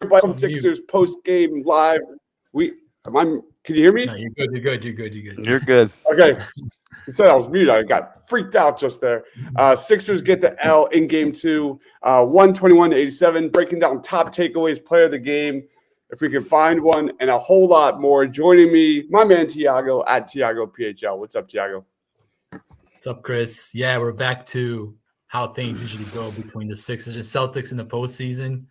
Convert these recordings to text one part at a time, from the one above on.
Everybody, Sixers post game live. Can you hear me? No, you're good. You're good. You're good. You're good. You're good. Okay. You said I was muted. I got freaked out just there. Sixers get the L in game two, 121-87. Breaking down top takeaways, player of the game, if we can find one, and a whole lot more. Joining me, my man Tiago at Tiago PHL. What's up, Tiago? What's up, Chris? Yeah, we're back to how things usually go between the Sixers and Celtics in the postseason.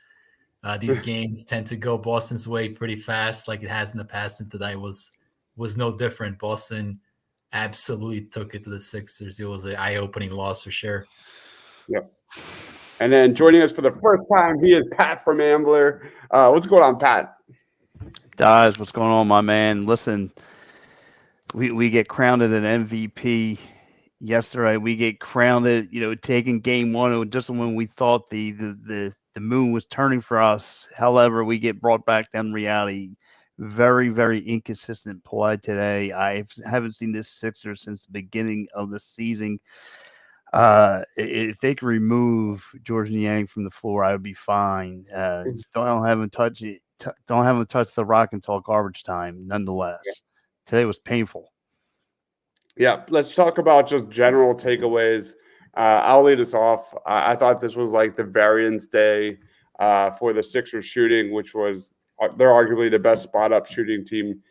These games tend to go Boston's way pretty fast, like it has in the past, and tonight was no different. Boston absolutely took it to the Sixers. It was an eye-opening loss for sure. Yep. And then joining us for the first time, he is Pat from Ambler. What's going on, Pat? Guys, what's going on, my man? Listen, we get crowned an MVP yesterday. We get crowned, taking game one just when we thought the moon was turning for us. However, we get brought back down to reality. Very, very inconsistent play today. I haven't seen this Sixers since the beginning of the season. If they could remove George Niang from the floor, I would be fine. Don't have him touch the rock until garbage time. Nonetheless, today was painful. Yeah, let's talk about just general takeaways. I'll lead us off. I thought this was like the variance day for the Sixers shooting, which was they're arguably the best spot-up shooting team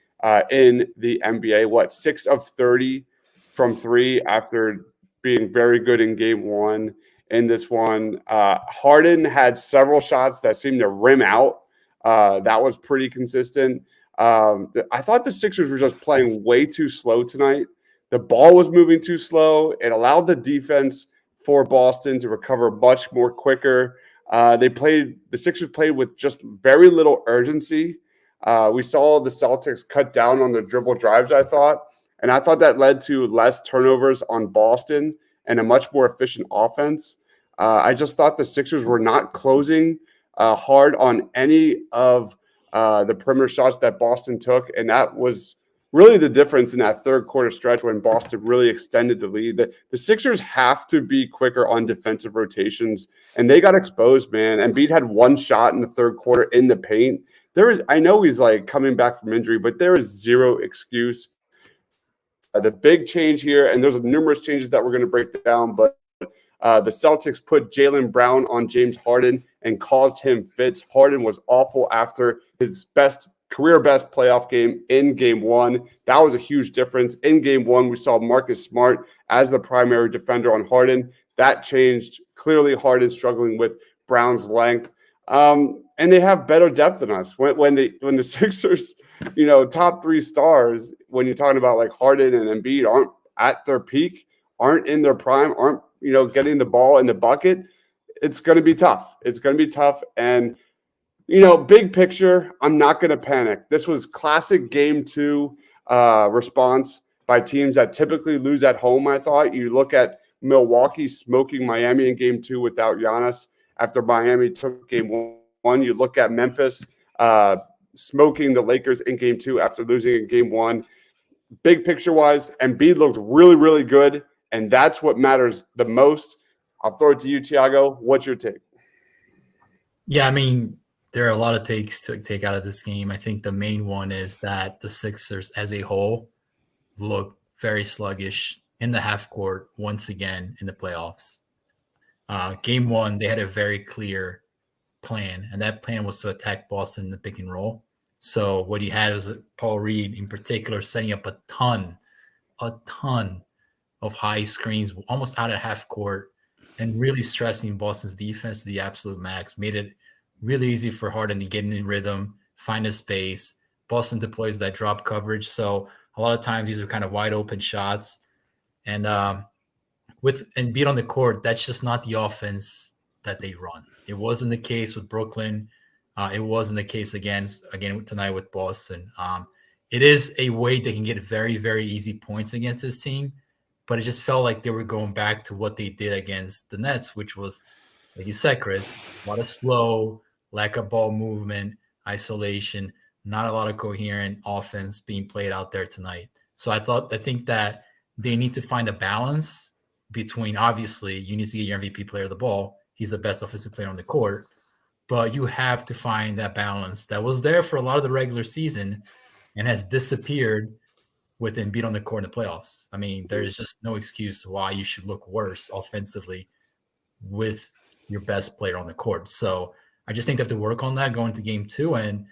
in the NBA. 6 of 30 from three after being very good in game one. In this one, Harden had several shots that seemed to rim out. That was pretty consistent. I thought the Sixers were just playing way too slow tonight. The ball was moving too slow. It allowed the defense for Boston to recover much more quicker. The Sixers played with just very little urgency. We saw the Celtics cut down on the dribble drives, I thought. And I thought that led to less turnovers on Boston and a much more efficient offense. I just thought the Sixers were not closing hard on any of the perimeter shots that Boston took. And that was really the difference in that third quarter stretch when Boston really extended the lead. The Sixers have to be quicker on defensive rotations, and they got exposed, man. Embiid had one shot in the third quarter in the paint. I know he's like coming back from injury, but there is zero excuse. The big change here, and there's numerous changes that we're going to break down, but the Celtics put Jaylen Brown on James Harden and caused him fits. Harden was awful after his career best playoff game in game one. That was a huge difference. In game one, we saw Marcus Smart as the primary defender on Harden. That changed. Clearly, Harden struggling with Brown's length. And they have better depth than us. When the Sixers, top three stars, when you're talking about like Harden and Embiid aren't at their peak, aren't in their prime, aren't, getting the ball in the bucket, it's going to be tough. It's going to be tough. And big picture, I'm not going to panic. This was classic game two response by teams that typically lose at home, I thought. You look at Milwaukee smoking Miami in game two without Giannis after Miami took game one. You look at Memphis smoking the Lakers in game two after losing in game one. Big picture-wise, Embiid looked really, really good, and that's what matters the most. I'll throw it to you, Tiago. What's your take? Yeah, I mean, there are a lot of takes to take out of this game. I think the main one is that the Sixers as a whole look very sluggish in the half court once again in the playoffs. Game one, they had a very clear plan, and that plan was to attack Boston in the pick and roll. So what you had was Paul Reed in particular setting up a ton of high screens almost out of half court and really stressing Boston's defense to the absolute max, made it really easy for Harden to get in rhythm, find a space. Boston deploys that drop coverage. So a lot of times these are kind of wide open shots. And with Embiid on the court, that's just not the offense that they run. It wasn't the case with Brooklyn. It wasn't the case again tonight with Boston. It is a way they can get very, very easy points against this team, but it just felt like they were going back to what they did against the Nets, which was, like you said, Chris, a lot of slow, lack of ball movement, isolation, not a lot of coherent offense being played out there tonight. So I think that they need to find a balance between, obviously, you need to get your MVP player the ball. He's the best offensive player on the court. but you have to find that balance that was there for a lot of the regular season and has disappeared with Embiid on the court in the playoffs. I mean, there is just no excuse why you should look worse offensively with your best player on the court. So I just think they have to work on that going to game 2. And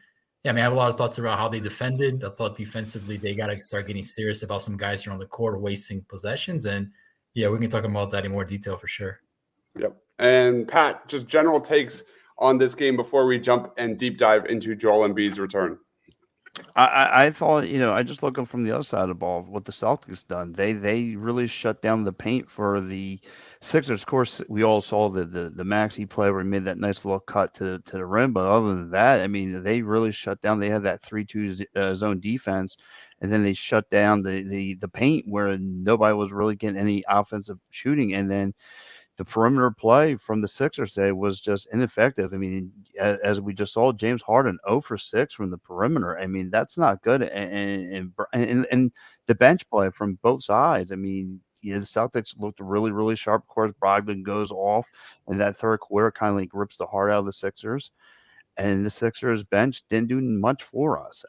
yeah, I mean, I have a lot of thoughts about how they defended. I thought defensively they got to start getting serious about some guys who are on the court wasting possessions. And yeah, we can talk about that in more detail for sure. Yep. And Pat, just general takes on this game before we jump and deep dive into Joel Embiid's return. I thought, I just looking from the other side of the ball, what the Celtics done. They really shut down the paint for the Sixers. Of course, we all saw the Maxey play where he made that nice little cut to the rim. But other than that, I mean, they really shut down. They had that 3-2 zone defense, and then they shut down the paint where nobody was really getting any offensive shooting. And then the perimeter play from the Sixers today was just ineffective. I mean, as we just saw, James Harden 0 for 6 from the perimeter. I mean, that's not good. And the bench play from both sides. I mean, the Celtics looked really, really sharp. Of course, Brogdon goes off, and that third quarter kind of like rips the heart out of the Sixers. And the Sixers bench didn't do much for us.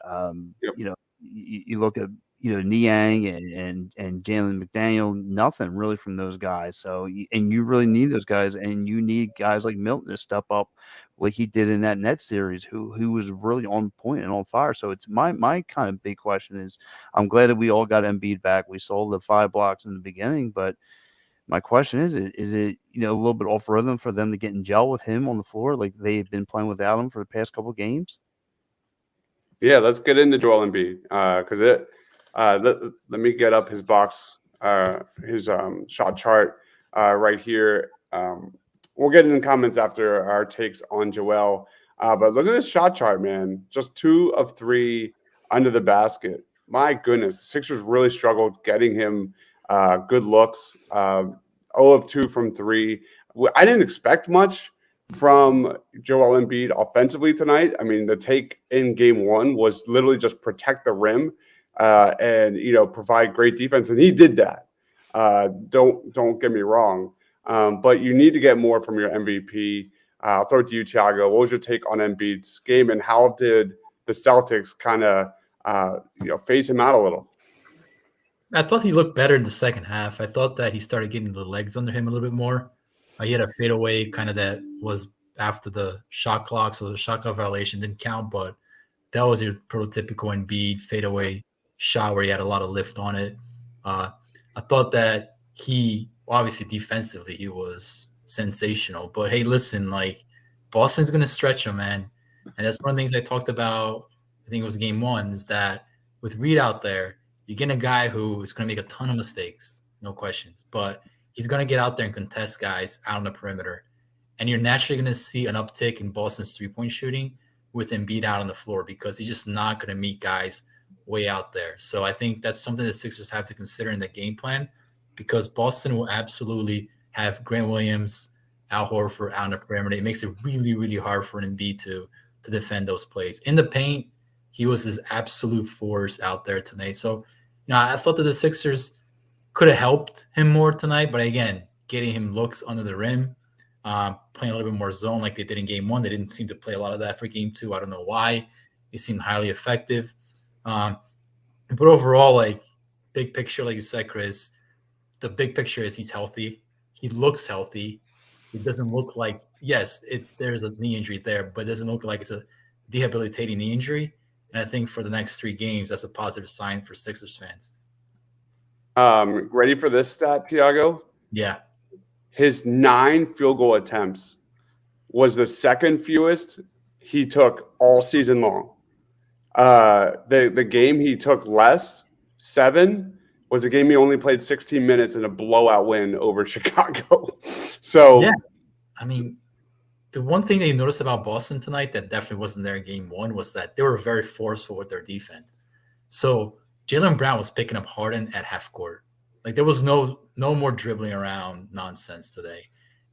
Yep. You look at Niang and Jalen McDaniel, nothing really from those guys. So and you really need those guys, and you need guys like Milton to step up like he did in that Nets series, who was really on point and on fire. So it's my kind of big question is, I'm glad that we all got Embiid back. We saw the 5 blocks in the beginning, but my question is it a little bit off rhythm for them to get in gel with him on the floor like they've been playing without him for the past couple of games? Yeah, let's get into Joel Embiid because let me get up his shot chart right here. We'll get in the comments after our takes on Joel. But look at this shot chart, man. Just 2 of 3 under the basket. My goodness, the Sixers really struggled getting him good looks. 0 of 2 from 3. I didn't expect much from Joel Embiid offensively tonight. I mean, the take in game 1 was literally just protect the rim and provide great defense, and he did that. Don't get me wrong, but you need to get more from your MVP. I'll throw it to you, Thiago. What was your take on Embiid's game, and how did the Celtics kind of phase him out a little? I thought he looked better in the second half. I thought that he started getting the legs under him a little bit more. He had a fadeaway kind of that was after the shot clock, so the shot clock violation didn't count, but that was your prototypical Embiid fadeaway shot where he had a lot of lift on it. I thought that obviously defensively, he was sensational. But hey, listen, like Boston's going to stretch him, man. And that's one of the things I talked about, I think it was game 1, is that with Reed out there, you get a guy who is going to make a ton of mistakes, no questions. But he's going to get out there and contest guys out on the perimeter. And you're naturally going to see an uptick in Boston's three-point shooting with Embiid out on the floor because he's just not going to meet guys way out there. So I think that's something the Sixers have to consider in the game plan because Boston will absolutely have Grant Williams, Al Horford out on the perimeter. It makes it really, really hard for Embiid to defend those plays. In the paint, he was his absolute force out there tonight. So, I thought that the Sixers could have helped him more tonight, but again, getting him looks under the rim, playing a little bit more zone like they did in game 1. They didn't seem to play a lot of that for game 2. I don't know why. It seemed highly effective. But overall, like big picture, like you said, Chris, the big picture is he's healthy. He looks healthy. It doesn't look like, yes, there's a knee injury there, but it doesn't look like it's a debilitating knee injury. And I think for the next 3 games, that's a positive sign for Sixers fans. Ready for this stat, Thiago? Yeah. His 9 field goal attempts was the second fewest he took all season long. The game he took less, 7, was a game he only played 16 minutes in a blowout win over Chicago. So, yeah, I mean, the one thing that you noticed about Boston tonight that definitely wasn't there in game 1 was that they were very forceful with their defense. So Jaylen Brown was picking up Harden at half court. Like there was no more dribbling around nonsense today.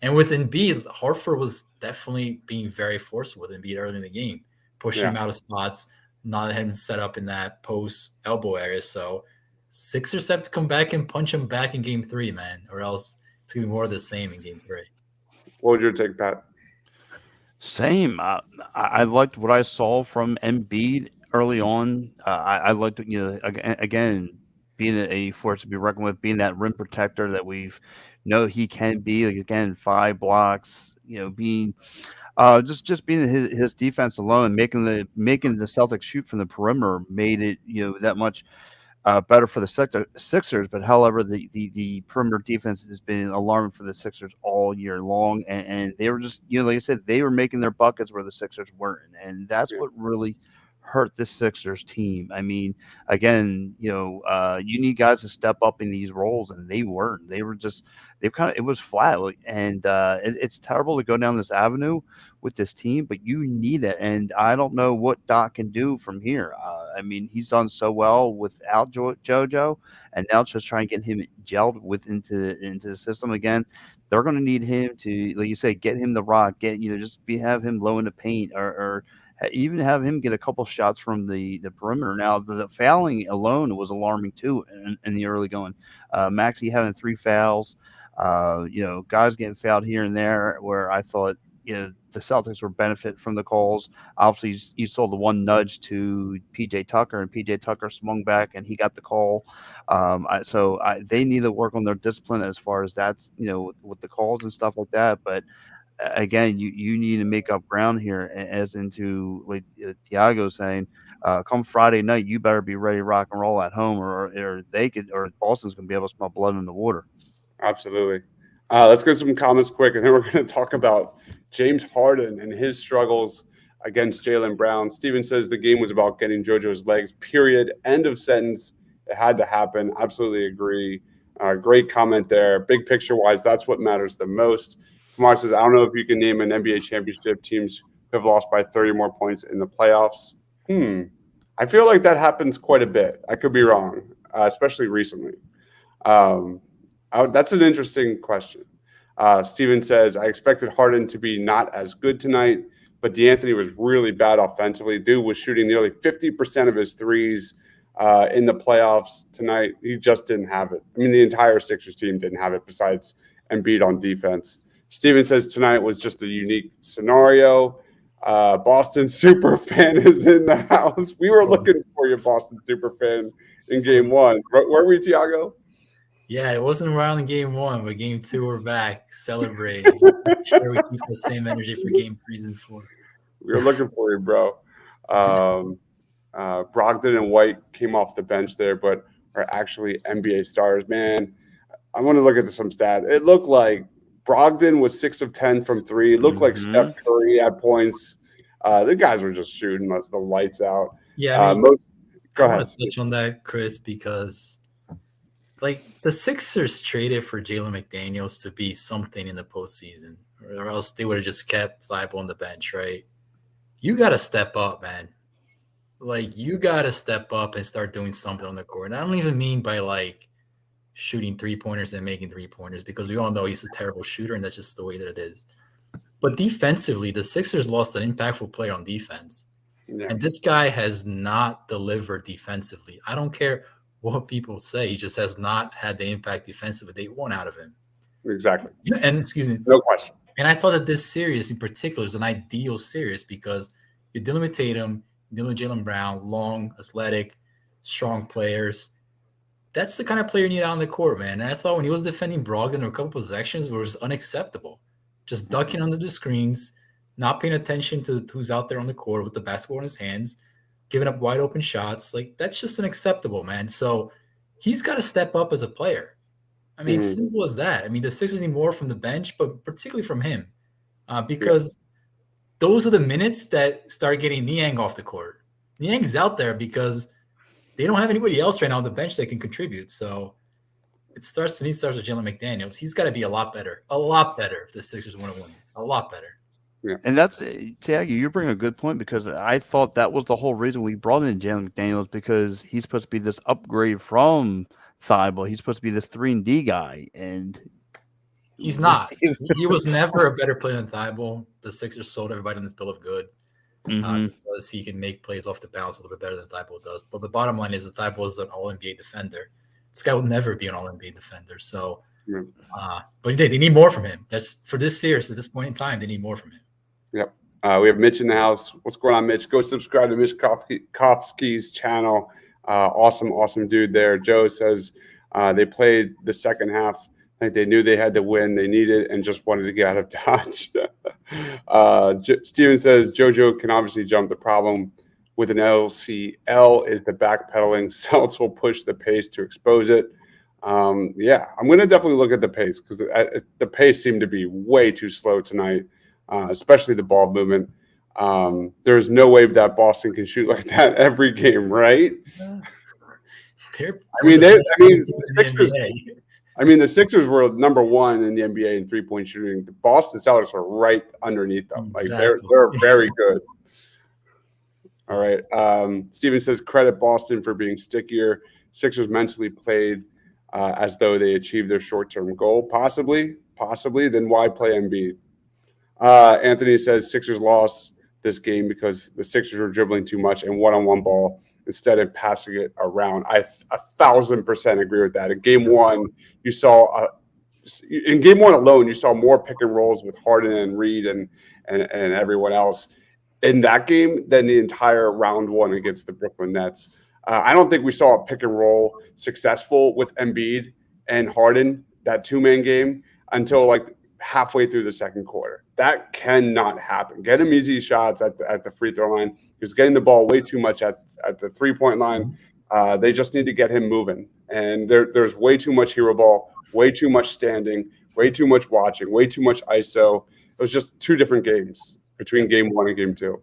And with Embiid, Horford was definitely being very forceful with Embiid early in the game, pushing him out of spots, not letting him set up in that post elbow area. So Sixers have to come back and punch him back in game 3, man, or else it's going to be more of the same in game 3. What would your take, Pat? Same. I liked what I saw from Embiid early on. I liked, again, being a force to be reckoned with, being that rim protector that we've know he can be. Like, again, 5 blocks. Being just being his defense alone, making the Celtics shoot from the perimeter made it that much better for the Sixers. But however, the perimeter defense has been alarming for the Sixers all year long, and they were just like I said, they were making their buckets where the Sixers weren't, and that's Yeah. what really hurt the Sixers team. I mean, again, you need guys to step up in these roles, and they weren't. They were just they kind of it was flat, and it's terrible to go down this avenue with this team, but you need it. And I don't know what Doc can do from here. I mean, he's done so well without JoJo, and now just trying to get him gelled into the system again. They're going to need him to, like you say, get him the rock, have him low in the paint, or even have him get a couple shots from the perimeter. Now, the fouling alone was alarming too in the early going. Maxey having 3 fouls. Guys getting fouled here and there, where I thought the Celtics were benefit from the calls. Obviously, you saw the one nudge to PJ Tucker, and PJ Tucker swung back and he got the call. They need to work on their discipline as far as that's with the calls and stuff like that. But again, you need to make up ground here, as into like Tiago saying. Come Friday night, you better be ready to rock and roll at home, or Boston's going to be able to smell blood in the water. Absolutely. Let's go to some comments quick, and then we're going to talk about James Harden and his struggles against Jaylen Brown. Steven says the game was about getting JoJo's legs, period. End of sentence. It had to happen. Absolutely agree. Great comment there. Big picture wise, that's what matters the most. Kamar says, I don't know if you can name an NBA championship teams who have lost by 30 more points in the playoffs. I feel like that happens quite a bit. I could be wrong, especially recently. That's an interesting question. Steven says, I expected Harden to be not as good tonight, but D'Anthony was really bad offensively. Dude was shooting nearly 50% of his threes in the playoffs tonight. He just didn't have it. I mean, the entire Sixers team didn't have it besides Embiid on defense. Steven says tonight was just a unique scenario. Boston super fan is in the house. We were looking for you, Boston super fan, in game one. Were we, Tiago? Yeah, it wasn't around in game one, but game two, we're back celebrating. Sure, we keep the same energy for game 3 and 4. We were looking for you, bro. Brogdon and White came off the bench there, but are actually NBA stars. Man, I want to look at some stats. It looked like Brogdon was 6 of 10 from 3. It looked like Steph Curry at points. The guys were just shooting the lights out. Yeah, I mean, go ahead. I want to touch on that, Chris, because the Sixers traded for Jalen McDaniels to be something in the postseason, or else they would have just kept Thibault on the bench, right? You got to step up, man. You got to step up and start doing something on the court. And I don't even mean by shooting 3-pointers and making 3-pointers, because we all know he's a terrible shooter, and that's just the way that it is. But defensively, the Sixers lost an impactful player on defense. Yeah. And this guy has not delivered defensively. I don't care what people say. He just has not had the impact defensively they want out of him. Exactly. And excuse me. No question. And I thought that this series in particular is an ideal series because you're dealing with Tatum, you're dealing with Jaylen Brown, long, athletic, strong players. That's the kind of player you need out on the court, man. And I thought when he was defending Brogdon or a couple possessions, it was unacceptable. Just ducking under the screens, not paying attention to who's out there on the court with the basketball in his hands, giving up wide open shots. That's just unacceptable, man. So he's got to step up as a player. I mean, simple as that. I mean, the Sixers need more from the bench, but particularly from him, because those are the minutes that start getting Niang off the court. Niang's out there because they don't have anybody else right now on the bench that can contribute. So it starts with Jalen McDaniels. He's got to be a lot better if the Sixers want to win. A lot better. Yeah. And that's, Tiago, you bring a good point, because I thought that was the whole reason we brought in Jalen McDaniels, because he's supposed to be this upgrade from Thibault. He's supposed to be this 3-and-D guy, and he's not. He was never a better player than Thibault. The Sixers sold everybody on this bill of goods because he can make plays off the bounce a little bit better than Thibault does. But the bottom line is that Thibault is an all-NBA defender. This guy will never be an all-NBA defender. So, but they need more from him. That's for this series at this point in time. They need more from him. Yep. We have Mitch in the house. What's going on, Mitch? Go subscribe to Mitch Kofsky's channel. Awesome dude there. Joe says they played the second half. I think they knew they had to win. They needed and just wanted to get out of Dodge. Steven says JoJo can obviously jump. The problem with an LCL is the backpedaling. Celts will push the pace to expose it. Yeah, I'm going to definitely look at the pace because the pace seemed to be way too slow tonight, especially the ball movement. There's no way that Boston can shoot like that every game, right? The Sixers were number one in the NBA in three-point shooting. The Boston Celtics were right underneath them. Like they're very good. All right. Steven says credit Boston for being stickier. Sixers mentally played as though they achieved their short-term goal. Possibly. Then why play Embiid? Anthony says Sixers lost this game because the Sixers were dribbling too much and one-on-one ball instead of passing it around. I 1,000% agree with that. In game one, you saw in game one alone, you saw more pick and rolls with Harden and Reed and everyone else in that game than the entire round one against the Brooklyn Nets. I don't think we saw a pick and roll successful with Embiid and Harden, that two-man game, until like halfway through the second quarter. That cannot happen. Get him easy shots at the free throw line. He was getting the ball way too much at the three-point line. They just need to get him moving. And there's way too much hero ball, way too much standing, way too much watching, way too much ISO. It was just two different games between game one and game two.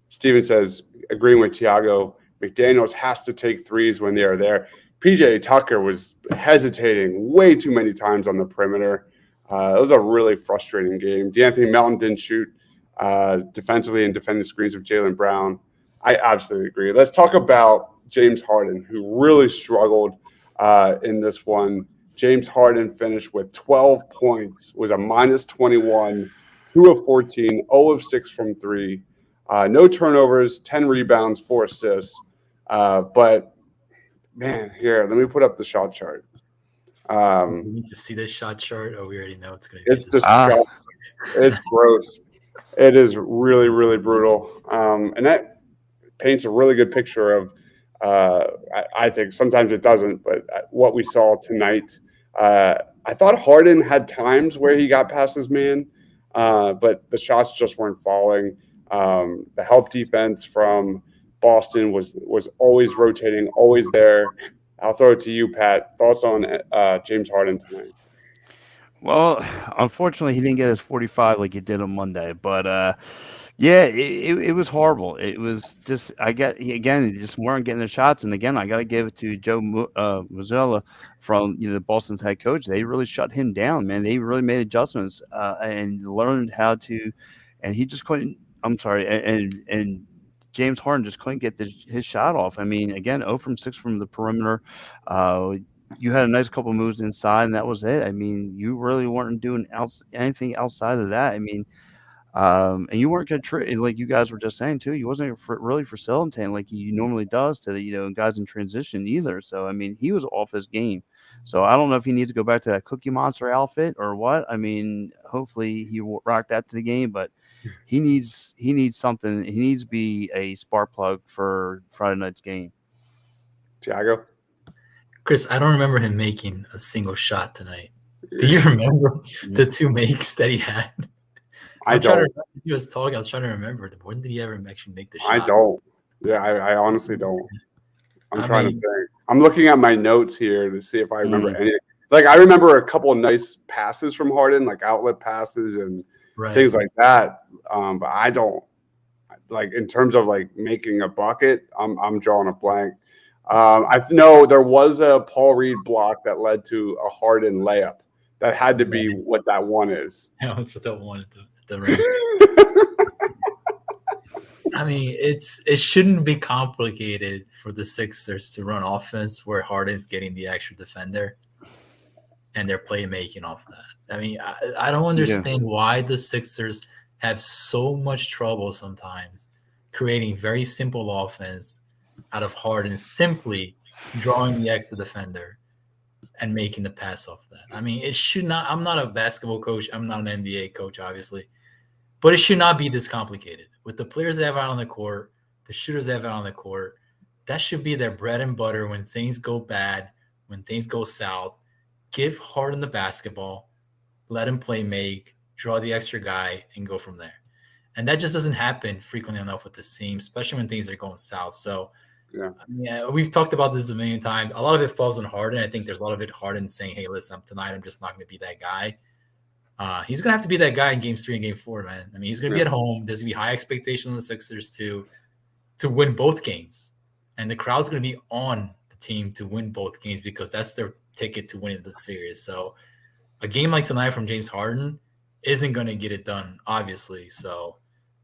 Steven says, agreeing with Thiago, McDaniels has to take threes when they are there. PJ Tucker was hesitating way too many times on the perimeter. It was a really frustrating game. DeAnthony Melton didn't shoot defensively and defending screens with Jaylen Brown. I absolutely agree. Let's talk about James Harden, who really struggled in this one. James Harden finished with 12 points, was a minus 21, 2 of 14, 0 of 6 from 3. No turnovers, 10 rebounds, 4 assists. But, man, here, let me put up the shot chart. We need to see this shot chart. Oh, we already know it's going to be. It's disgusting. It's gross. It is really, really brutal. And that paints a really good picture of, I think sometimes it doesn't, but what we saw tonight. I thought Harden had times where he got past his man, but the shots just weren't falling. The help defense from Boston was always rotating, always there. I'll throw it to you, Pat. Thoughts on James Harden tonight? Well, unfortunately, he didn't get his 45 like he did on Monday. But, yeah, it was horrible. It was just he just weren't getting the shots. And, again, I got to give it to Joe Mazzulla from the Boston's head coach. They really shut him down, man. They really made adjustments and learned how to – and he just couldn't – I'm sorry. And James Harden just couldn't get his shot off. I mean, again, 0 from 6 from the perimeter. You had a nice couple moves inside, and that was it. I mean, you really weren't doing anything outside of that. I mean, and you weren't like you guys were just saying too. You wasn't really facilitating like he normally does to guys in transition either. So I mean, he was off his game. So I don't know if he needs to go back to that Cookie Monster outfit or what. I mean, hopefully he will rock that to the game, but he needs something. He needs to be a spark plug for Friday night's game. Thiago? Chris, I don't remember him making a single shot tonight. Do you remember the 2 makes that he had? I don't. He was talking. I was trying to remember. When did he ever actually make the shot? I don't. Yeah, I honestly don't. I'm trying to think. I'm looking at my notes here to see if I remember any. Like, I remember a couple of nice passes from Harden, like outlet passes and things like that. But I don't. Like, in terms of, like, making a bucket, I'm drawing a blank. I know there was a Paul Reed block that led to a Harden layup. That had to be what that one is. Yeah, that's what that one at the rim. I mean, it shouldn't be complicated for the Sixers to run offense where Harden's getting the extra defender and they're playmaking off that. I mean, I don't understand why the Sixers have so much trouble sometimes creating very simple offense out of Harden simply drawing the extra defender and making the pass off that. I mean, it should not – I'm not a basketball coach. I'm not an NBA coach, obviously. But it should not be this complicated. With the players they have out on the court, the shooters they have out on the court, that should be their bread and butter when things go bad, when things go south. Give Harden the basketball, let him play make, draw the extra guy, and go from there. And that just doesn't happen frequently enough with this team, especially when things are going south. So, yeah, we've talked about this a million times. A lot of it falls on Harden. I think there's a lot of it Harden saying, hey, listen, tonight I'm just not going to be that guy. He's going to have to be that guy in games 3 and game 4, man. I mean, he's going to be at home. There's going to be high expectations on the Sixers to win both games. And the crowd's going to be on the team to win both games because that's their ticket to winning the series. So a game like tonight from James Harden isn't going to get it done, obviously. So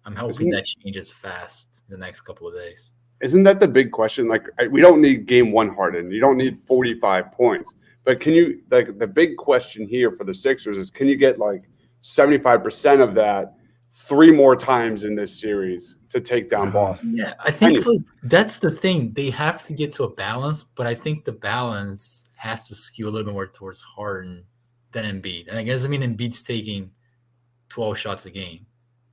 I'm hoping that changes fast in the next couple of days. Isn't that the big question? Like, we don't need game 1 Harden. You don't need 45 points. But can you, like, the big question here for the Sixers is, can you get like 75% of that 3 more times in this series to take down Boston? Yeah, I think that's the thing. They have to get to a balance, but I think the balance has to skew a little bit more towards Harden than Embiid. And I guess, I mean, Embiid's taking 12 shots a game.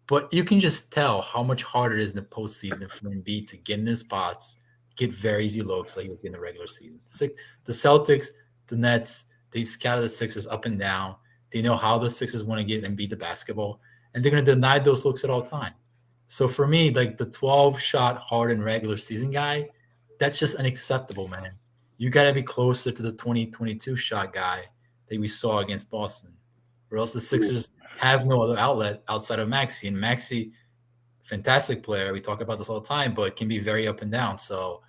But you can just tell how much harder it is in the postseason for Embiid to get in his spots, get very easy looks like he was in the regular season. The Celtics, the Nets, they scatter the Sixers up and down. They know how the Sixers want to get Embiid the basketball, and they're going to deny those looks at all time. So for me, like the 12-shot Harden regular season guy, that's just unacceptable, man. You got to be closer to the 20-22 shot guy that we saw against Boston, or else the Sixers have no other outlet outside of Maxey. And Maxey, fantastic player. We talk about this all the time, but can be very up and down. So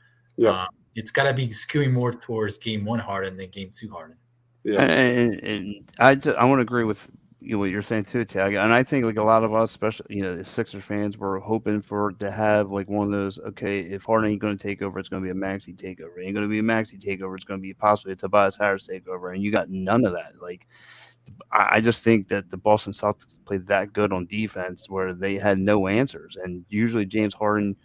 it's got to be skewing more towards game 1 Harden than game 2 Harden. Yeah, and I want to agree with what you're saying too, Tag. And I think like a lot of us, especially the Sixers fans, were hoping to have like one of those. Okay, if Harden ain't going to take over, it's going to be a Maxey takeover. It ain't going to be a Maxey takeover. It's going to be possibly a Tobias Harris takeover. And you got none of that. Like, I just think that the Boston Celtics played that good on defense where they had no answers. And usually James Harden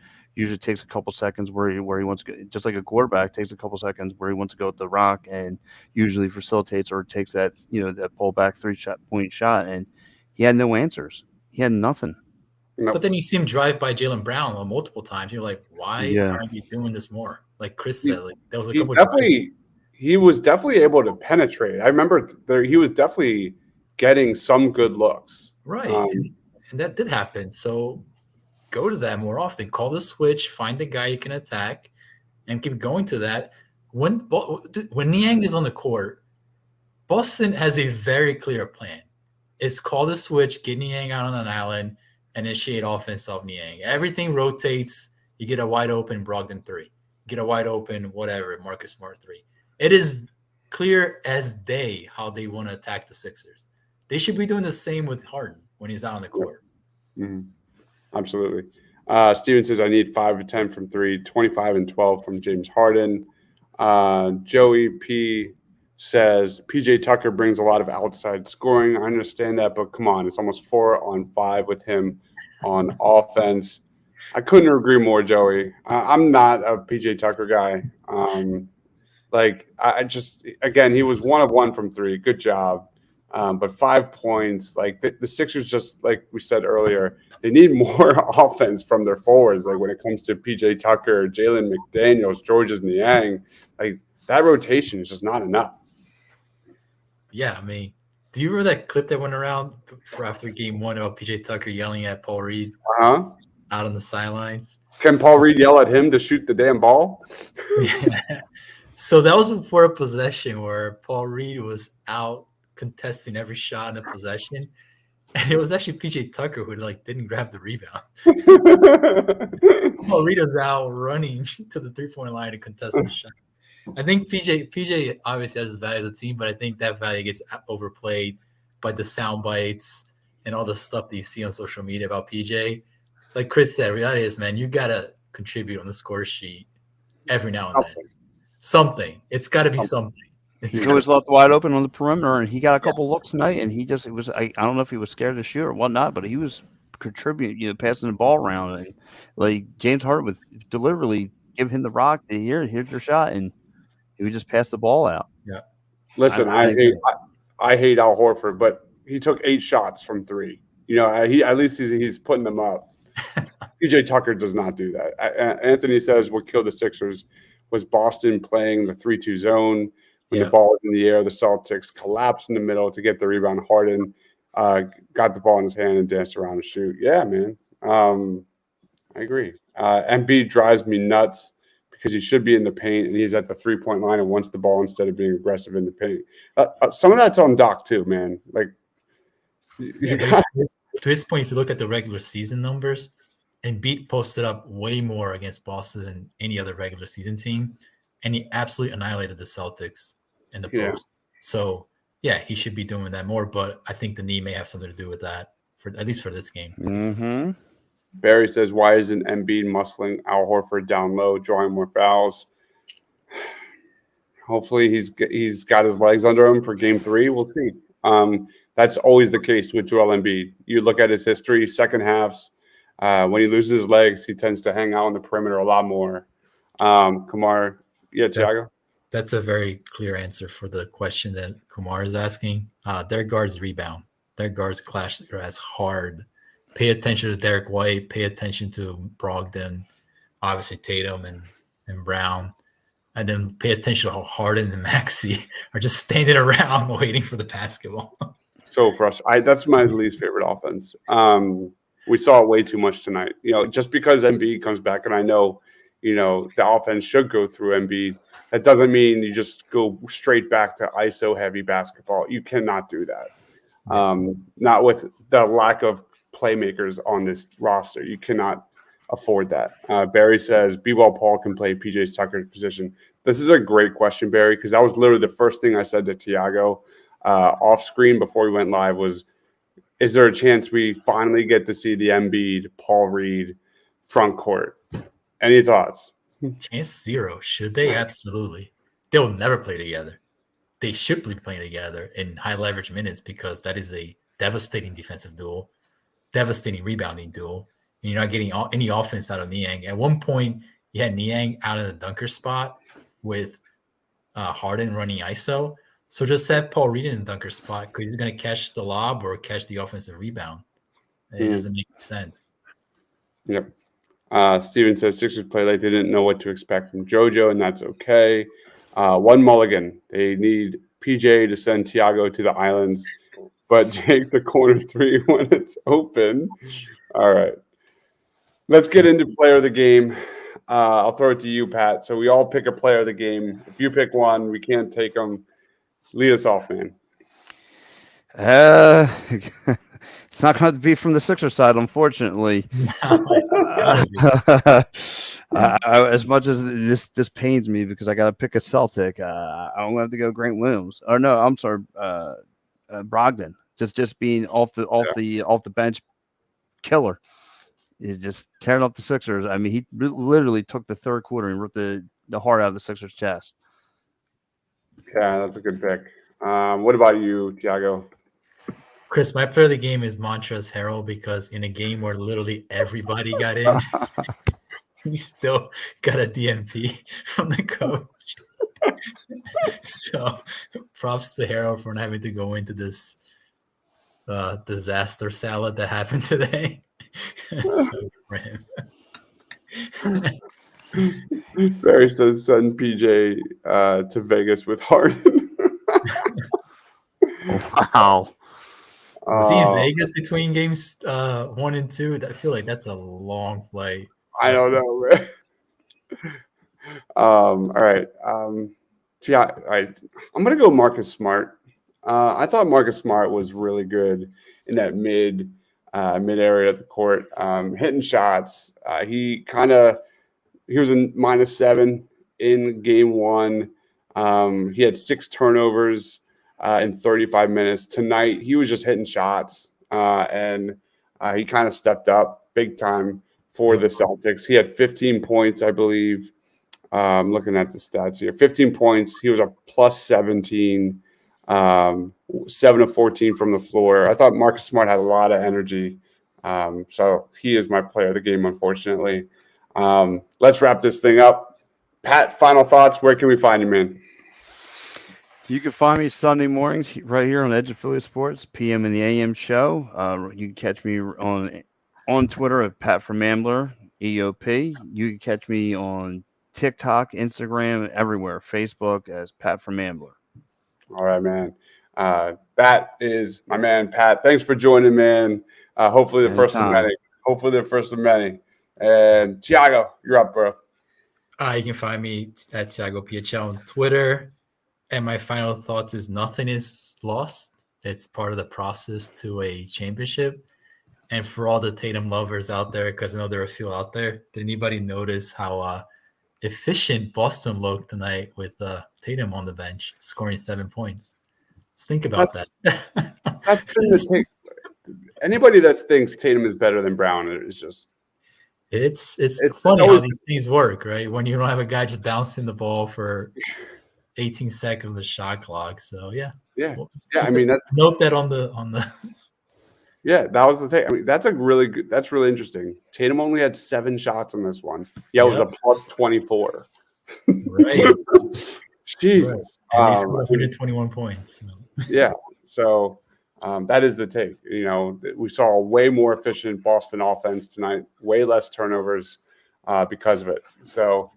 takes a couple seconds where he wants to go, just like a quarterback takes a couple seconds where he wants to go with the rock and usually facilitates or takes that, that pull back 3-point shot. And he had no answers. He had nothing. But then you see him drive by Jaylen Brown multiple times. You're like, why aren't you doing this more? Like Chris said, like there was a couple he was definitely able to penetrate. I remember he was definitely getting some good looks. Right. And that did happen. So go to that more often. Call the switch, find the guy you can attack, and keep going to that. When Niang is on the court, Boston has a very clear plan. It's call the switch, get Niang out on an island, and initiate offense off Niang. Everything rotates. You get a wide open Brogdon 3. Get a wide open, whatever, Marcus Smart 3. It is clear as day how they want to attack the Sixers. They should be doing the same with Harden when he's out on the court. Mm-hmm. Absolutely. Steven says, I need 5 of 10 from 3, 25 and 12 from James Harden. Joey P says, PJ Tucker brings a lot of outside scoring. I understand that, but come on, it's almost 4 on 5 with him on offense. I couldn't agree more, Joey. I'm not a PJ Tucker guy. Again, he was 1 of 1 from 3. Good job. But 5 points, like the Sixers, just like we said earlier, they need more offense from their forwards. Like when it comes to PJ Tucker, Jalen McDaniels, Georges Niang, like that rotation is just not enough. Yeah, I mean, do you remember that clip that went around for after game 1 about PJ Tucker yelling at Paul Reed out on the sidelines? Can Paul Reed yell at him to shoot the damn ball? Yeah. So that was before a possession where Paul Reed was out contesting every shot in the possession, and it was actually PJ Tucker who didn't grab the rebound. Paul Reed was out running to the 3-point line to contest the shot. I think PJ obviously has his value as a team, but I think that value gets overplayed by the sound bites and all the stuff that you see on social media about PJ. Like Chris said, reality is, man, you gotta contribute on the score sheet every now and then. Something. It's got to be something. He was left wide open on the perimeter, and he got a couple looks tonight, and I don't know if he was scared to shoot or whatnot, but he was contributing, passing the ball around. And like James Harden would deliberately give him the rock. Here's your shot, and he would just pass the ball out. Yeah. Listen, I hate Al Horford, but he took 8 shots from 3. At least he's putting them up. PJ Tucker does not do that. Anthony says what killed the Sixers was Boston playing the 3-2 zone. When the ball was in the air, the Celtics collapsed in the middle to get the rebound. Harden got the ball in his hand and danced around and shoot. Yeah, man. I agree. Embiid drives me nuts because he should be in the paint and he's at the 3-point line and wants the ball instead of being aggressive in the paint. Some of that's on Doc too, man. Like, to his point, if you look at the regular season numbers, Embiid posted up way more against Boston than any other regular season team, and he absolutely annihilated the Celtics in the post. So, yeah, he should be doing that more, but I think the knee may have something to do with that, at least for this game. Mm-hmm. Barry says, why isn't Embiid muscling Al Horford down low, drawing more fouls? Hopefully he's got his legs under him for game 3. We'll see. That's always the case with Joel Embiid. You look at his history, second halves, when he loses his legs, he tends to hang out on the perimeter a lot more. Kumar, Thiago? That's a very clear answer for the question that Kumar is asking. Their guards rebound. Their guards clash as hard. Pay attention to Derek White. Pay attention to Brogdon, obviously Tatum and Brown. And then pay attention to how Harden and Maxey are just standing around waiting for the basketball. So frustrating. That's my least favorite offense. We saw it way too much tonight. Just because Embiid comes back, and I know, the offense should go through Embiid, that doesn't mean you just go straight back to ISO-heavy basketball. You cannot do that. Not with the lack of playmakers on this roster. You cannot afford that. Barry says, B-Ball Paul can play PJ Tucker's position. This is a great question, Barry, because that was literally the first thing I said to Thiago off screen before we went live was, is there a chance we finally get to see the Embiid, Paul Reed front court? Any thoughts? Chance zero. Should they? Absolutely. They will never play together. They should be playing together in high leverage minutes because that is a devastating defensive duel, devastating rebounding duel. And you're not getting any offense out of Niang. At one point, you had Niang out of the dunker spot with Harden running ISO. So just set Paul Reed in the dunker spot because he's going to catch the lob or catch the offensive rebound. It doesn't make sense. Yep. Steven says Sixers play like they didn't know what to expect from JoJo, and that's okay. One mulligan. They need PJ to send Thiago to the islands, but take the corner 3 when it's open. All right. Let's get into player of the game. I'll throw it to you, Pat. So we all pick a player of the game. If you pick one, we can't take them. Lead us off, man. It's not going to be from the Sixers side, unfortunately. As much as this pains me because I got to pick a Celtic, I'm going to have to go Grant Williams. Or no, I'm sorry, Brogdon. Just being off the bench, killer. He's just tearing up the Sixers. I mean, he literally took the third quarter and ripped the heart out of the Sixers' chest. Yeah, that's a good pick. What about you, Thiago? Chris, my player of the game is Montrezl Harrell because in a game where literally everybody got in, he still got a DMP from the coach. So props to Harrell for not having to go into this disaster salad that happened today. So good for him. Barry says send PJ to Vegas with Harden. Wow. Was he in Vegas between games 1 and 2? I feel like that's a long flight. I don't know, man. All right. I'm going to go Marcus Smart. I thought Marcus Smart was really good in that mid area of the court, hitting shots. He was a -7 in game 1. He had 6 turnovers in 35 minutes. Tonight, he was just hitting shots, and he kind of stepped up big time for the Celtics. He had 15 points, I believe. Looking at the stats here, 15 points. He was a plus 17, 7 of 14 from the floor. I thought Marcus Smart had a lot of energy. So he is my player of the game, unfortunately. Let's wrap this thing up. Pat, final thoughts. Where can we find you, man? You can find me Sunday mornings right here on Edge Affiliate Sports, PM in the AM show. You can catch me on Twitter at Pat from Ambler, EOP. You can catch me on TikTok, Instagram, everywhere, Facebook as Pat from Ambler. All right, man. That is my man, Pat. Thanks for joining, man. Hopefully the first of many. Hopefully the first of many. And Thiago, you're up, bro. You can find me at Thiago PHL on Twitter. And my final thoughts is nothing is lost. It's part of the process to a championship. And for all the Tatum lovers out there, because I know there are a few out there, did anybody notice how efficient Boston looked tonight with Tatum on the bench, scoring 7 points? Let's think about that. That's been the take. Anybody that thinks Tatum is better than Brown is just. It's funny how these things work, right? When you don't have a guy just bouncing the ball for 18 seconds of the shot clock. So yeah. I mean, note that on the. Yeah, that was the take. I mean, that's really interesting. Tatum only had 7 shots in this one. Yeah, it was a plus 24. Right. Jesus. Right. And he scored 121 points. So. Yeah. So that is the take. You know, we saw a way more efficient Boston offense tonight, way less turnovers because of it. So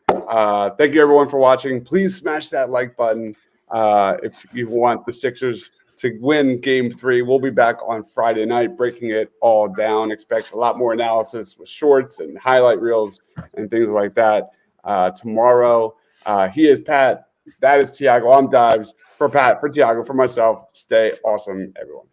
thank you, everyone, for watching. Please smash that like button if you want the Sixers to win Game 3. We'll be back on Friday night, breaking it all down. Expect a lot more analysis with shorts and highlight reels and things like that tomorrow. He is Pat. That is Thiago. I'm Dives. For Pat, for Thiago, for myself, stay awesome, everyone.